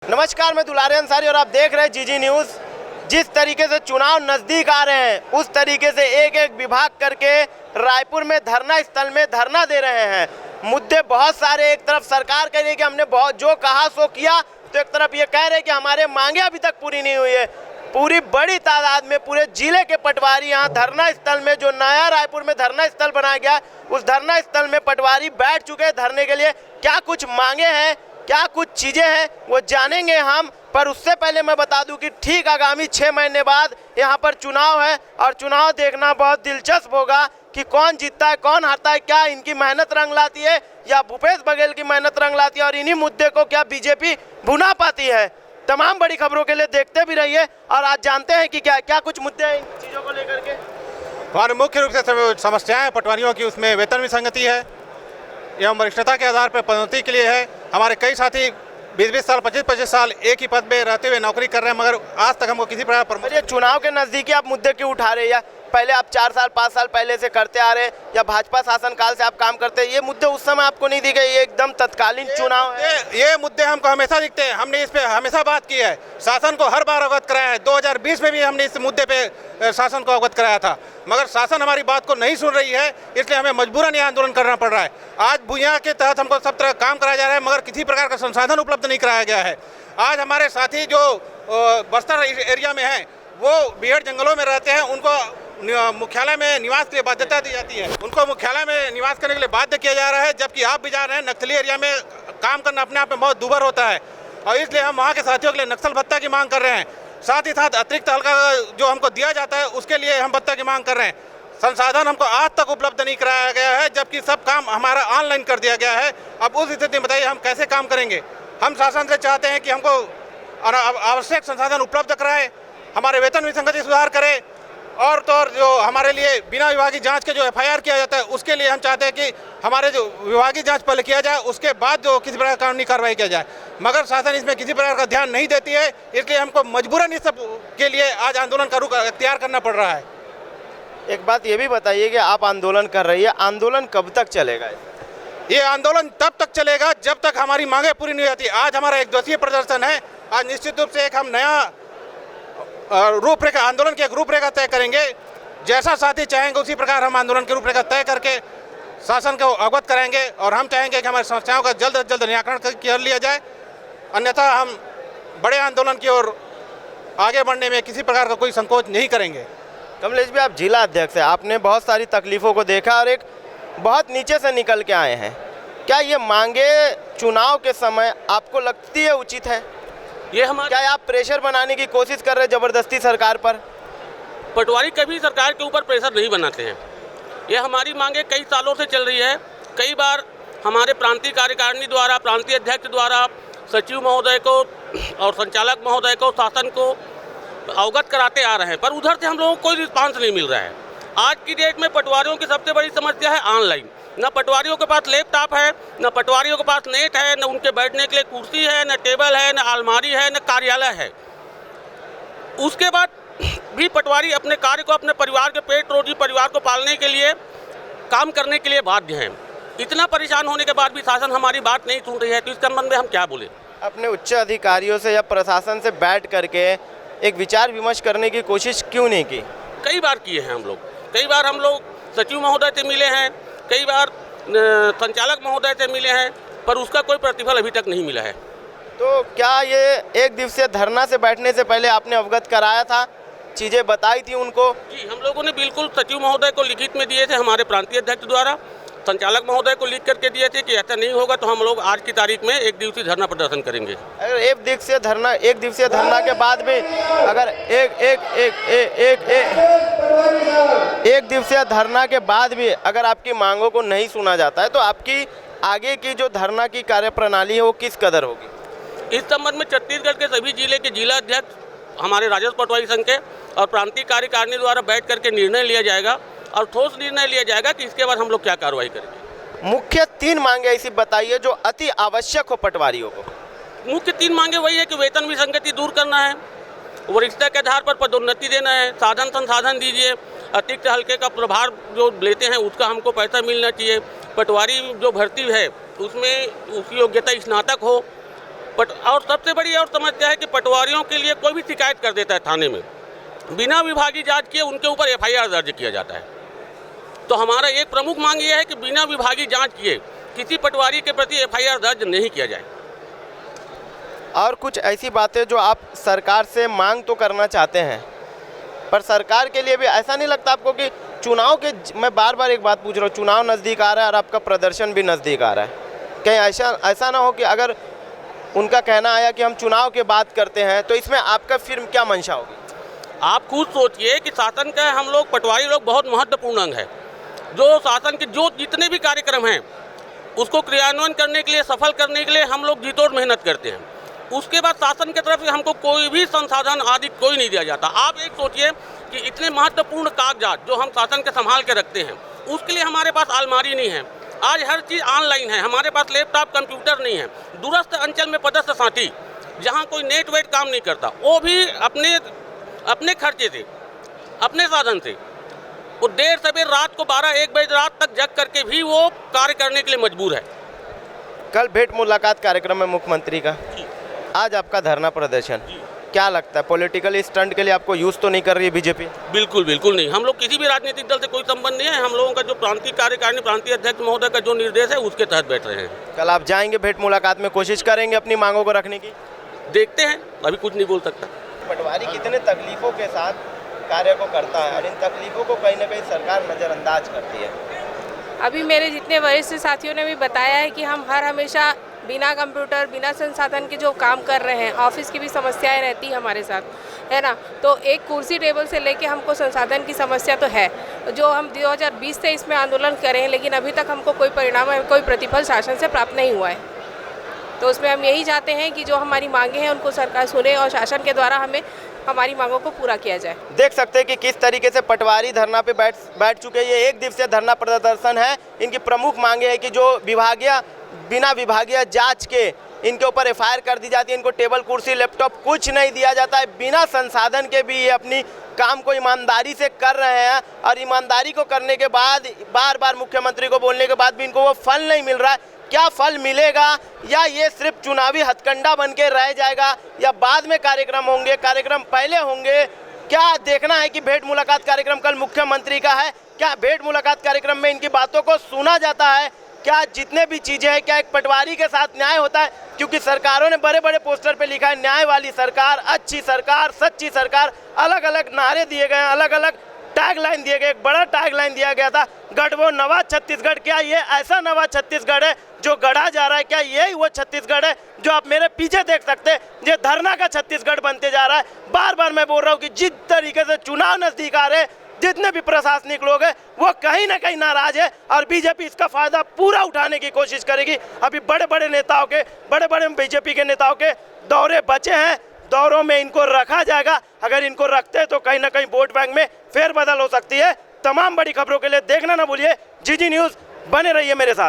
नमस्कार, मैं दुलारे अंसारी और आप देख रहे हैं जीजी न्यूज़। जिस तरीके से चुनाव नज़दीक आ रहे हैं उस तरीके से एक एक विभाग करके रायपुर में धरना स्थल में धरना दे रहे हैं। मुद्दे बहुत सारे, एक तरफ सरकार कह रही है कि हमने बहुत जो कहा सो किया, तो एक तरफ ये कह रहे हैं कि हमारे मांगे अभी तक पूरी नहीं हुई है। पूरी बड़ी तादाद में पूरे जिले के पटवारी यहाँ धरना स्थल में, जो नया रायपुर में धरना स्थल बनाया गया, उस धरना स्थल में पटवारी बैठ चुके हैं धरने के लिए। क्या कुछ मांगे हैं, क्या कुछ चीज़ें हैं, वो जानेंगे हम। पर उससे पहले मैं बता दूं कि ठीक आगामी 6 महीने बाद यहाँ पर चुनाव है और चुनाव देखना बहुत दिलचस्प होगा कि कौन जीतता है, कौन हारता है, क्या इनकी मेहनत रंग लाती है या भूपेश बघेल की मेहनत रंग लाती है, और इन्हीं मुद्दे को क्या बीजेपी भुना पाती है। तमाम बड़ी खबरों के लिए देखते भी रहिए और आज जानते हैं कि क्या क्या कुछ मुद्दे हैं इन चीज़ों को लेकर के। हमारे मुख्य रूप से समस्याएं पटवारियों की, उसमें वेतन विसंगति है एवं वरिष्ठता के आधार पर पदोन्नति के लिए है। हमारे कई साथी 20-20 साल 25-25 साल एक ही पद पे रहते हुए नौकरी कर रहे हैं, मगर आज तक हमको किसी प्रकार पर। ये चुनाव के नज़दीकी आप मुद्दे क्यों उठा रहे हैं, या पहले आप 4 साल 5 साल पहले से करते आ रहे हैं, या भाजपा शासनकाल से आप काम करते हैं, ये मुद्दे उस समय आपको नहीं दिखे? ये एकदम तत्कालीन चुनाव है। ये मुद्दे हमको हमेशा दिखते हैं, हमने इस पे हमेशा बात की है, शासन को हर बार अवगत कराया है। 2020 में भी हमने इस मुद्दे पे शासन को अवगत कराया था, मगर शासन हमारी बात को नहीं सुन रही है, इसलिए हमें मजबूरन ये आंदोलन करना पड़ रहा है। आज भूया के तहत हमको सब तरह काम कराया जा रहा है, मगर किसी प्रकार का संसाधन उपलब्ध नहीं कराया गया है। आज हमारे साथी जो बस्तर एरिया में हैं, वो बीहड़ जंगलों में रहते हैं, उनको मुख्यालय में निवास के लिए बाध्यता दी जाती है, उनको मुख्यालय में निवास करने के लिए बाध्य किया जा रहा है, जबकि आप भी जा रहे हैं नक्सली एरिया में काम करना अपने आप में बहुत दूभर होता है, और इसलिए हम वहाँ के साथियों के लिए नक्सल भत्ता की मांग कर रहे हैं। साथ ही साथ अतिरिक्त हल्का जो हमको दिया जाता है उसके लिए हम भत्ता की मांग कर रहे हैं। संसाधन हमको आज तक उपलब्ध नहीं कराया गया है, जबकि सब काम हमारा ऑनलाइन कर दिया गया है। अब उस स्थिति में बताइए हम कैसे काम करेंगे। हम शासन से चाहते हैं कि हमको आवश्यक संसाधन उपलब्ध कराए, हमारे वेतन विसंगति सुधार करे, और तो और जो हमारे लिए बिना विभागीय जांच के जो FIR किया जाता है उसके लिए हम चाहते हैं कि हमारे जो विभागीय जांच पहले किया जाए, उसके बाद जो किसी प्रकार कानूनी कार्रवाई किया जाए, मगर शासन इसमें किसी प्रकार का ध्यान नहीं देती है। इसलिए हमको मजबूरन इस सब के लिए आज आंदोलन का रुख अख्तियार करना पड़ रहा है। एक बात ये भी बताइए कि आप आंदोलन कर रही है, आंदोलन कब तक चलेगा? ये आंदोलन तब तक चलेगा जब तक हमारी मांगें पूरी नहीं होती। आज हमारा एक दिवसीय प्रदर्शन है, आज निश्चित रूप से एक हम नया रूपरेखा, आंदोलन की एक रूपरेखा तय करेंगे। जैसा साथी चाहेंगे उसी प्रकार हम आंदोलन की रूपरेखा तय करके शासन को अवगत कराएंगे, और हम चाहेंगे कि हमारी समस्याओं का जल्द से जल्द निराकरण कर लिया जाए, अन्यथा हम बड़े आंदोलन की ओर आगे बढ़ने में किसी प्रकार का कोई संकोच नहीं करेंगे। कमलेश भी, आप जिला अध्यक्ष हैं, आपने बहुत सारी तकलीफ़ों को देखा और एक बहुत नीचे से निकल के आए हैं। क्या ये मांगे चुनाव के समय आपको लगती है उचित है? ये हमारे क्या आप प्रेशर बनाने की कोशिश कर रहे हैं ज़बरदस्ती सरकार पर? पटवारी कभी सरकार के ऊपर प्रेशर नहीं बनाते हैं। ये हमारी मांगे कई सालों से चल रही है। कई बार हमारे प्रांतीय कार्यकारिणी द्वारा, प्रांतीय अध्यक्ष द्वारा सचिव महोदय को और संचालक महोदय को, शासन को अवगत कराते आ रहे हैं, पर उधर से हम लोगों को कोई रिस्पांस नहीं मिल रहा है। आज की डेट में पटवारियों की सबसे बड़ी समस्या है ऑनलाइन। न पटवारियों के पास लैपटॉप है, न पटवारियों के पास नेट है, न उनके बैठने के लिए कुर्सी है, न टेबल है, न अलमारी है, न कार्यालय है। उसके बाद भी पटवारी अपने कार्य को, अपने परिवार के पेट रोजी परिवार को पालने के लिए, काम करने के लिए बाध्य हैं। इतना परेशान होने के बाद भी शासन हमारी बात नहीं सुन रही है, तो इस संबंध में हम क्या बोले? अपने उच्च अधिकारियों से या प्रशासन से बैठ करके एक विचार विमर्श करने की कोशिश क्यों नहीं की? कई बार किए हैं हम लोग। कई बार हम लोग सचिव महोदय से मिले हैं, कई बार संचालक महोदय से मिले हैं, पर उसका कोई प्रतिफल अभी तक नहीं मिला है। तो क्या ये एक दिवसीय धरना से बैठने से पहले आपने अवगत कराया था, चीज़ें बताई थी उनको? जी, हम लोगों ने बिल्कुल सचिव महोदय को लिखित में दिए थे, हमारे प्रांतीय अध्यक्ष द्वारा, संचालक महोदय को लिख करके दिए थे कि ऐसा नहीं होगा तो हम लोग आज की तारीख में एक दिवसीय धरना प्रदर्शन करेंगे। अगर एक दिवसीय धरना के बाद भी अगर एक दिवसीय धरना के बाद भी अगर आपकी मांगों को नहीं सुना जाता है, तो आपकी आगे की जो धरना की कार्यप्रणाली है वो किस कदर होगी? इस संबंध में छत्तीसगढ़ के सभी जिले के जिला अध्यक्ष, हमारे राजस्व पटवारी संघ के और प्रांतीय कार्यकारिणी द्वारा बैठ करके निर्णय लिया जाएगा, और ठोस निर्णय लिया जाएगा कि इसके बाद हम लोग क्या कार्रवाई करेंगे। मुख्य 3 मांगे ऐसी बताइए जो अति आवश्यक हो पटवारियों को। मुख्य 3 मांगे वही है कि वेतन विसंगति दूर करना है, वरिष्ठता के आधार पर पदोन्नति देना है, साधन संसाधन दीजिए, अतिरिक्त हल्के का प्रभार जो लेते हैं उसका हमको पैसा मिलना चाहिए, पटवारी जो भर्ती है उसमें उसकी योग्यता स्नातक हो, और सबसे बड़ी और समस्या है कि पटवारियों के लिए कोई भी शिकायत कर देता है थाने में, बिना विभागीय जांच किए उनके ऊपर एफआईआर दर्ज किया जाता है। तो हमारा एक प्रमुख मांग ये है कि बिना विभागीय जांच किए किसी पटवारी के प्रति एफआईआर दर्ज नहीं किया जाए। और कुछ ऐसी बातें जो आप सरकार से मांग तो करना चाहते हैं, पर सरकार के लिए भी ऐसा नहीं लगता आपको कि चुनाव के, मैं बार बार एक बात पूछ रहा हूँ, चुनाव नज़दीक आ रहा है और आपका प्रदर्शन भी नज़दीक आ रहा है, कहीं ऐसा ना हो कि अगर उनका कहना आया कि हम चुनाव के बात करते हैं तो इसमें आपका फिर क्या मंशा होगी? आप खुद सोचिए कि शासन का हम लोग पटवारी लोग बहुत महत्वपूर्ण अंग है, जो शासन के जो जितने भी कार्यक्रम हैं उसको क्रियान्वयन करने के लिए, सफल करने के लिए हम लोग जी तोड़ मेहनत करते हैं। उसके बाद शासन की तरफ से हमको कोई भी संसाधन आदि कोई नहीं दिया जाता। आप एक सोचिए कि इतने महत्वपूर्ण कागजात जो हम शासन के संभाल के रखते हैं, उसके लिए हमारे पास अलमारी नहीं है। आज हर चीज़ ऑनलाइन है, हमारे पास लैपटॉप कंप्यूटर नहीं है। दूरस्थ अंचल में पदस्थ साथी जहाँ कोई नेट वेट काम नहीं करता, वो भी अपने खर्चे से, अपने साधन से वो देर सवेर रात को 12-1 बजे रात तक जग करके भी वो कार्य करने के लिए मजबूर है। कल भेंट मुलाकात कार्यक्रम में मुख्यमंत्री का, आज आपका धरना प्रदर्शन, क्या लगता है पॉलिटिकल स्टंट के लिए आपको यूज़ तो नहीं कर रही है बीजेपी? बिल्कुल बिल्कुल नहीं, हम लोग किसी भी राजनीतिक दल से कोई संबंध नहीं है। हम लोगों का जो प्रांतीय कार्यकारिणी, प्रांतीय अध्यक्ष महोदय का जो निर्देश है उसके तहत बैठ रहे हैं। कल आप जाएंगे भेंट मुलाकात में, कोशिश करेंगे अपनी मांगों को रखने की? देखते हैं, अभी कुछ नहीं बोल सकता। पटवारी कितने तकलीफों के साथ कार्य को करता है और इन तकलीफों को कहीं ना कहीं सरकार नज़रअंदाज करती है। अभी मेरे जितने वरिष्ठ साथियों ने भी बताया है कि हम हमेशा बिना कंप्यूटर, बिना संसाधन के जो काम कर रहे हैं, ऑफिस की भी समस्याएं रहती है हमारे साथ, है ना। तो एक कुर्सी टेबल से लेके हमको संसाधन की समस्या तो है, जो हम 2020 से इसमें आंदोलन करें, लेकिन अभी तक हमको कोई परिणाम, कोई प्रतिफल शासन से प्राप्त नहीं हुआ है। तो उसमें हम यही चाहते हैं कि जो हमारी मांगे हैं उनको सरकार सुने और शासन के द्वारा हमें हमारी मांगों को पूरा किया जाए। देख सकते हैं कि किस तरीके से पटवारी धरना पे बैठ चुके हैं। ये 1 दिवसीय धरना प्रदर्शन है। इनकी प्रमुख मांगे है कि जो बिना विभागीय जांच के इनके ऊपर एफआईआर कर दी जाती है, इनको टेबल कुर्सी लैपटॉप कुछ नहीं दिया जाता है, बिना संसाधन के भी ये अपनी काम को ईमानदारी से कर रहे हैं और ईमानदारी को करने के बाद बार बार मुख्यमंत्री को बोलने के बाद भी इनको वो फल नहीं मिल रहा है। क्या फल मिलेगा या ये सिर्फ चुनावी हथकंडा बन के रह जाएगा या बाद में कार्यक्रम होंगे, कार्यक्रम पहले होंगे, क्या देखना है कि भेंट मुलाकात कार्यक्रम कल मुख्यमंत्री का है। क्या भेंट मुलाकात कार्यक्रम में इनकी बातों को सुना जाता है? क्या जितने भी चीज़ें हैं, क्या एक पटवारी के साथ न्याय होता है? क्योंकि सरकारों ने बड़े बड़े पोस्टर पे लिखा है न्याय वाली सरकार, अच्छी सरकार, सच्ची सरकार, अलग अलग नारे दिए गए हैं, अलग अलग टैग लाइन दिए गए। एक बड़ा टैग लाइन दिया गया था, गढ़ वो नवा छत्तीसगढ़। क्या ये ऐसा नवा छत्तीसगढ़ है जो गढ़ा जा रहा है? क्या यही वो छत्तीसगढ़ है जो आप मेरे पीछे देख सकते हैं? ये धरना का छत्तीसगढ़ बनते जा रहा है। बार बार मैं बोल रहा हूँ कि जिस तरीके से चुनाव नजदीक आ रहे हैं, जितने भी प्रशासनिक लोग हैं वो कहीं ना कहीं नाराज है और बीजेपी इसका फायदा पूरा उठाने की कोशिश करेगी। अभी बड़े बड़े नेताओं के, बड़े बड़े बीजेपी के नेताओं के दौरे बचे हैं, दौरों में इनको रखा जाएगा। अगर इनको रखते हैं तो कहीं ना कहीं वोट बैंक में फेरबदल हो सकती है। तमाम बड़ी खबरों के लिए देखना ना भूलिए GG न्यूज़, बने रहिए मेरे साथ।